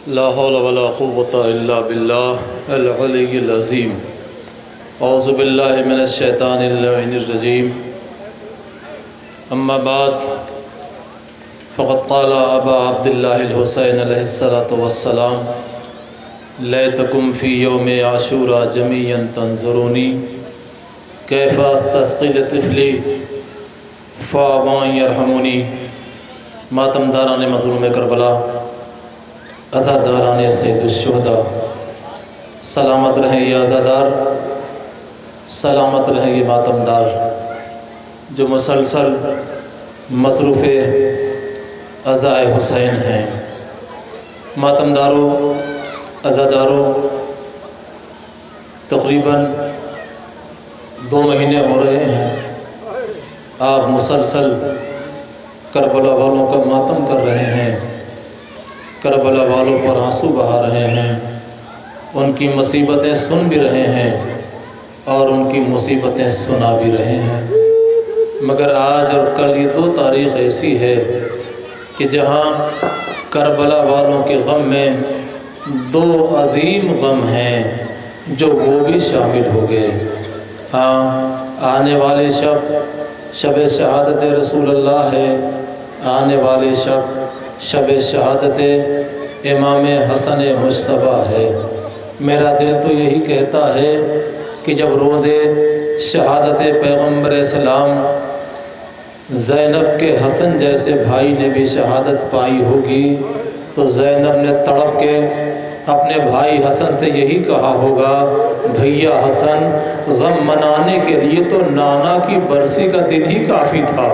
لا حول ولا قوة إلا بالله العلي العظيم. أعوذ بالله من الشيطان اللعين الرجيم. أما بعد فقد قال أبا عبد الله الحسين عليه الصلاة والسلام: ليتكم في يوم عاشوراء جميعا تنظروني كيف أستسقي لطفلي فأبوا أن يرحموني. ماتم داران مظلوم کربلا، عزاداران سید الشہداء، سلامت رہیں یہ عزادار، سلامت رہیں یہ ماتم دار جو مسلسل مصروف عزائے حسین ہیں. ماتم داروں، عزاداروں، تقریباً 2 مہینے ہو رہے ہیں آپ مسلسل کربلا والوں کا ماتم کر رہے ہیں، کربلا والوں پر آنسو بہا رہے ہیں، ان کی مصیبتیں سن بھی رہے ہیں اور ان کی مصیبتیں سنا بھی رہے ہیں. مگر آج اور کل یہ 2 تاریخ ایسی ہے کہ جہاں کربلا والوں کے غم میں 2 عظیم غم ہیں جو وہ بھی شامل ہو گئے. ہاں، آنے والے شب شہادت رسول اللہ ہے، آنے والے شب شہادت امام حسن مجتبیٰ ہے. میرا دل تو یہی کہتا ہے کہ جب روز شہادت پیغمبر اسلام زینب کے حسن جیسے بھائی نے بھی شہادت پائی ہوگی تو زینب نے تڑپ کے اپنے بھائی حسن سے یہی کہا ہوگا: بھیا حسن، غم منانے کے لیے تو نانا کی برسی کا دن ہی کافی تھا،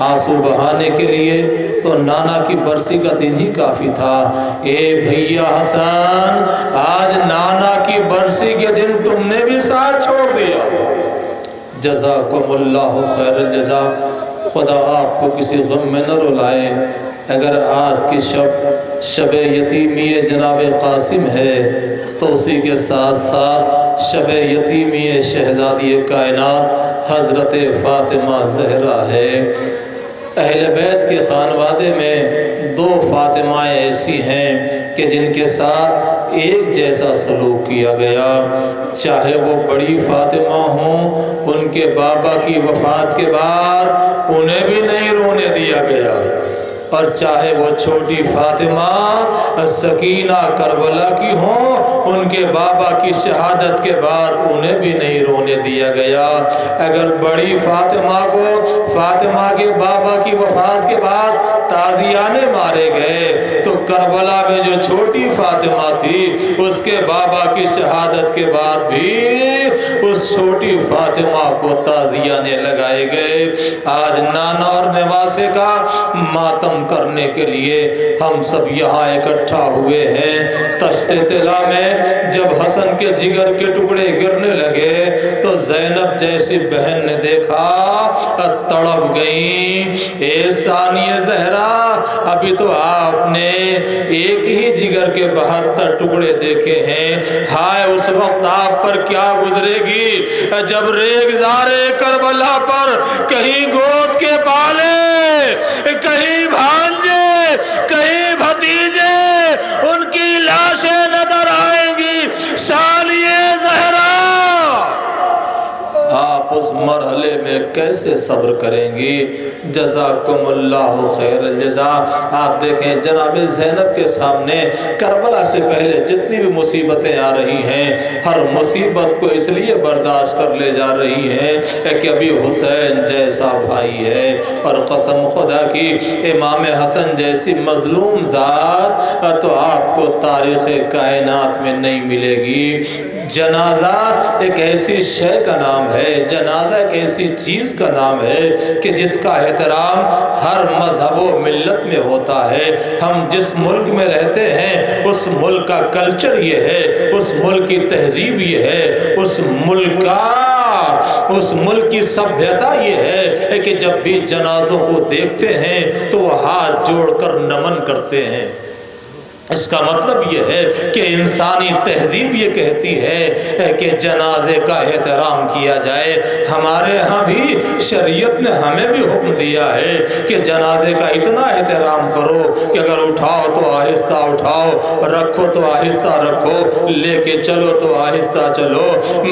آنسو بہانے کے لیے تو نانا کی برسی کا دن ہی کافی تھا. اے بھیا حسن، آج نانا کی برسی کے دن تم نے بھی ساتھ چھوڑ دیا. جزاکم اللہ خیر الجزا. خدا آپ کو کسی غم میں نہ رلائے. اگر آج کی شب یتیمی جناب قاسم ہے تو اسی کے ساتھ ساتھ شب یتیمی شہزادی کائنات حضرت فاطمہ زہرا ہے. اہل بیت کے خانوادے میں 2 فاطمہ ایسی ہیں کہ جن کے ساتھ ایک جیسا سلوک کیا گیا. چاہے وہ بڑی فاطمہ ہوں، ان کے بابا کی وفات کے بعد انہیں بھی نہیں رونے دیا گیا، اور چاہے وہ چھوٹی فاطمہ سکینہ کربلا کی ہوں، ان کے بابا کی شہادت کے بعد انہیں بھی نہیں رونے دیا گیا. اگر بڑی فاطمہ کو فاطمہ کے بابا کی وفات کے بعد تازیانے مارے گئے تو کربلا میں جو چھوٹی فاطمہ تھی اس کے بابا کی شہادت کے بعد بھی اس چھوٹی فاطمہ کو تازیانے لگائے گئے. آج نانا اور نواسے کا ماتم کرنے کے لیے ہم سب یہاں اکٹھا ہوئے ہیں. تشت طلا میں جب حسن کے جگر کے ٹکڑے گرنے لگے تو زینب جیسی بہن نے دیکھا، تڑپ گئیں. اے ثانیہ زہرا، ابھی تو آپ نے ایک ہی جگر کے 72 ٹکڑے دیکھے ہیں. ہائے اس وقت آپ پر کیا گزرے گی جب ریگزارے کربلا پر کہیں گود کے بالے، کہیں بھانجے، کہیں بھتیجے، ان کی لاشیں نظر آئیں گی. ثانیہ زہرا، آپ اس مرحلے میں کیسے صبر کریں گی؟ جزاکم اللہ خیر الجزا. آپ دیکھیں جناب زینب کے سامنے کربلا سے پہلے جتنی بھی مصیبتیں آ رہی ہیں، ہر مصیبت کو اس لیے برداشت کر لے جا رہی ہیں کہ ابھی حسین جیسا بھائی ہے، اور قسم خدا کی امام حسن جیسی مظلوم ذات تو آپ کو تاریخ کائنات میں نہیں ملے گی. جنازہ ایک ایسی شے کا نام ہے، جنازہ ایک ایسی چیز کا نام ہے کہ جس کا احترام ہر مذہب و ملت میں ہوتا ہے. ہم جس ملک میں رہتے ہیں اس ملک کا کلچر یہ ہے، اس ملک کی تہذیب یہ ہے، اس ملک کی سبھیتا یہ ہے کہ جب بھی جنازوں کو دیکھتے ہیں تو وہ ہاتھ جوڑ کر نمن کرتے ہیں. اس کا مطلب یہ ہے کہ انسانی تہذیب یہ کہتی ہے کہ جنازے کا احترام کیا جائے۔ ہمارے ہاں بھی شریعت نے ہمیں بھی حکم دیا ہے کہ جنازے کا اتنا احترام کرو کہ اگر اٹھاؤ تو آہستہ اٹھاؤ، رکھو تو آہستہ رکھو، لے کے چلو تو آہستہ چلو۔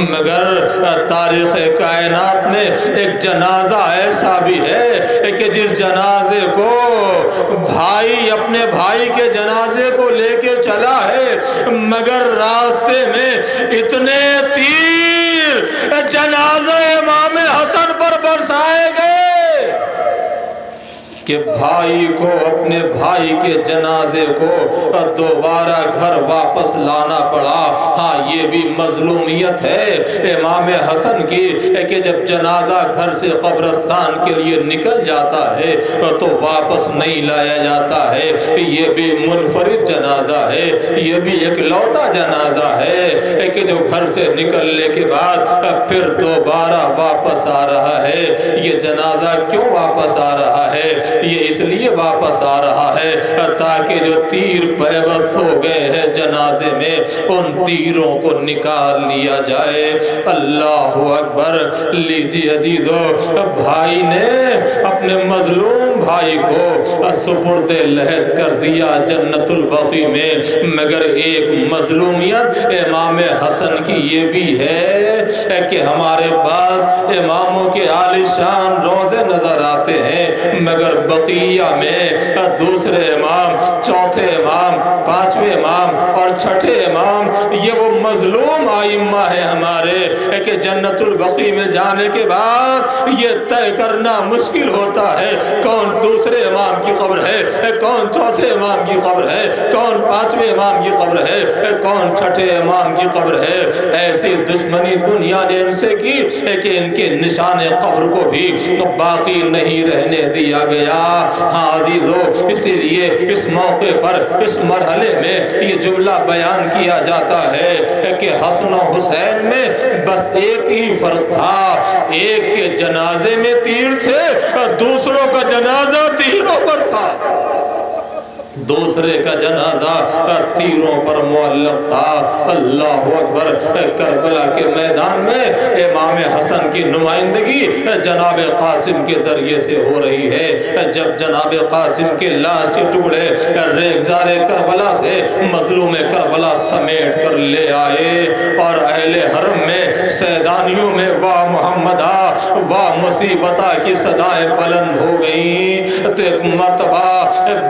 مگر تاریخ کائنات میں ایک جنازہ ایسا بھی ہے کہ جس جنازے کو بھائی اپنے بھائی کے جنازے کو لے کے چلا ہے، مگر راستے میں اتنے تیر جنازہ امام حسن پر برسائے گئے کہ بھائی کو اپنے بھائی کے جنازے کو دوبارہ گھر واپس لانا پڑا۔ ہاں یہ بھی مظلومیت ہے امام حسن کی کہ جب جنازہ گھر سے قبرستان کے لیے نکل جاتا ہے تو واپس نہیں لایا جاتا ہے۔ یہ بھی منفرد جنازہ ہے، یہ بھی ایک لوتا جنازہ ہے کہ جو گھر سے نکلنے کے بعد پھر دوبارہ واپس آ رہا ہے۔ یہ جنازہ کیوں واپس آ رہا ہے؟ یہ اس لیے واپس آ رہا ہے تاکہ جو تیر پیوست ہو گئے ہیں جنازے میں ان تیروں کو نکال لیا جائے۔ اللہ اکبر۔ لیجیے عزیزو، بھائی نے اپنے مظلوم بھائی کو سپرد لحد کر دیا جنت البقیع میں، مگر ایک مظلومیت امام حسن کی یہ بھی ہے کہ ہمارے پاس اماموں کے عالی شان روزے نظر آتے ہیں، مگر بقیہ میں دوسرے امام، چوتھے امام، پانچویں امام اور چھٹے امام یہ وہ مظلوم ائمہ ہیں ہمارے کہ جنت البقیع میں جانے کے بعد یہ طے کرنا مشکل ہوتا ہے کون دوسرے امام کی قبر ہے، کون چوتھے امام کی قبر ہے، کون پانچویں امام کی قبر ہے، کون چھٹے امام کی قبر ہے۔ ایسی دشمنی دنیا نے ان سے کی کہ ان کے نشان قبر کو بھی باقی نہیں رہنے دیا گیا۔ ہاں عزیزو، اسی لیے اس موقع پر اس مرحلے میں یہ جملہ بیان کیا جاتا ہے کہ حسن و حسین میں بس ایک ہی فرق تھا، ایک کے جنازے میں تیر تھے، دوسروں کا جنازہ تیروں پر تھا، دوسرے کا جنازہ تیروں پر معلق تھا۔ اللہ اکبر۔ کربلا کے میدان میں امام حسن کی نمائندگی جناب قاسم کے ذریعے سے ہو رہی ہے۔ جب جناب قاسم کے لاش کے ٹکڑے ریگزار کربلا سے مظلوم کربلا سمیٹ کر لے آئے اور اہل حرم میں سیدانیوں میں واہ محمدہ واہ مصیبتہ کی صدائیں بلند ہو گئیں تو ایک مرتبہ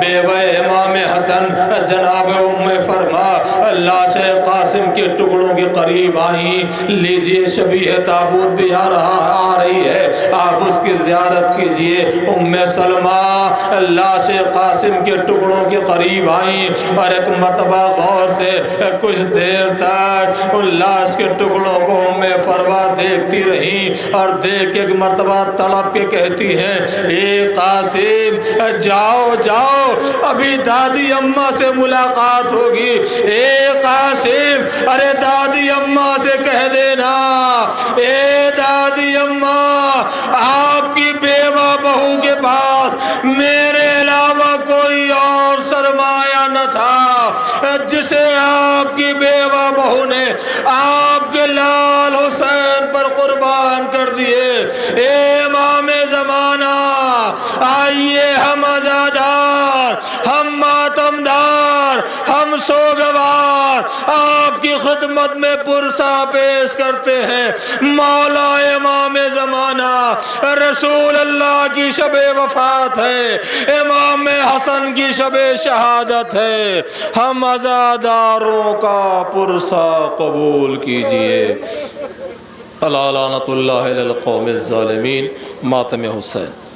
بیوہ امام حسن جناب ام فرما لاش قاسم کے ٹکڑوں کے قریب آئیں۔ لیجئے شبیہ تابوت بھی آ رہی ہے، آپ اس کی زیارت کیجئے۔ ام سلمہ لاش قاسم کے ٹکڑوں کے قریب آئیں اور ایک مرتبہ غور سے کچھ دیر تک ان لاش کے ٹکڑوں کو ام فرما دیکھتی رہیں اور دیکھ ایک مرتبہ تڑپ کے کہتی ہیں، اے قاسم جاؤ جاؤ، ابھی دادی اماں سے ملاقات ہوگی۔ اے قاسم، ارے دادی اماں سے کہہ دینا، اے دادی اماں، آپ کی بیوہ بہو کے پاس میرے علاوہ کوئی اور سرمایہ نہ تھا جسے آپ کی بیوہ بہو نے آپ کے لال حسین پر قربان کر دیے۔ اے امام زمانہ، آئیے ہم عزادار، ہم ماتمدار، ہم سوگوار آپ کی خدمت میں پرسا پیش کرتے ہیں۔ مولا امام زمانہ، رسول اللہ کی شب وفات ہے، امام حسن کی شب شہادت ہے، ہم عزاداروں کا پرسا قبول کیجئے۔ الا لعنت اللہ علی القوم الظالمین۔ ماتم حسین۔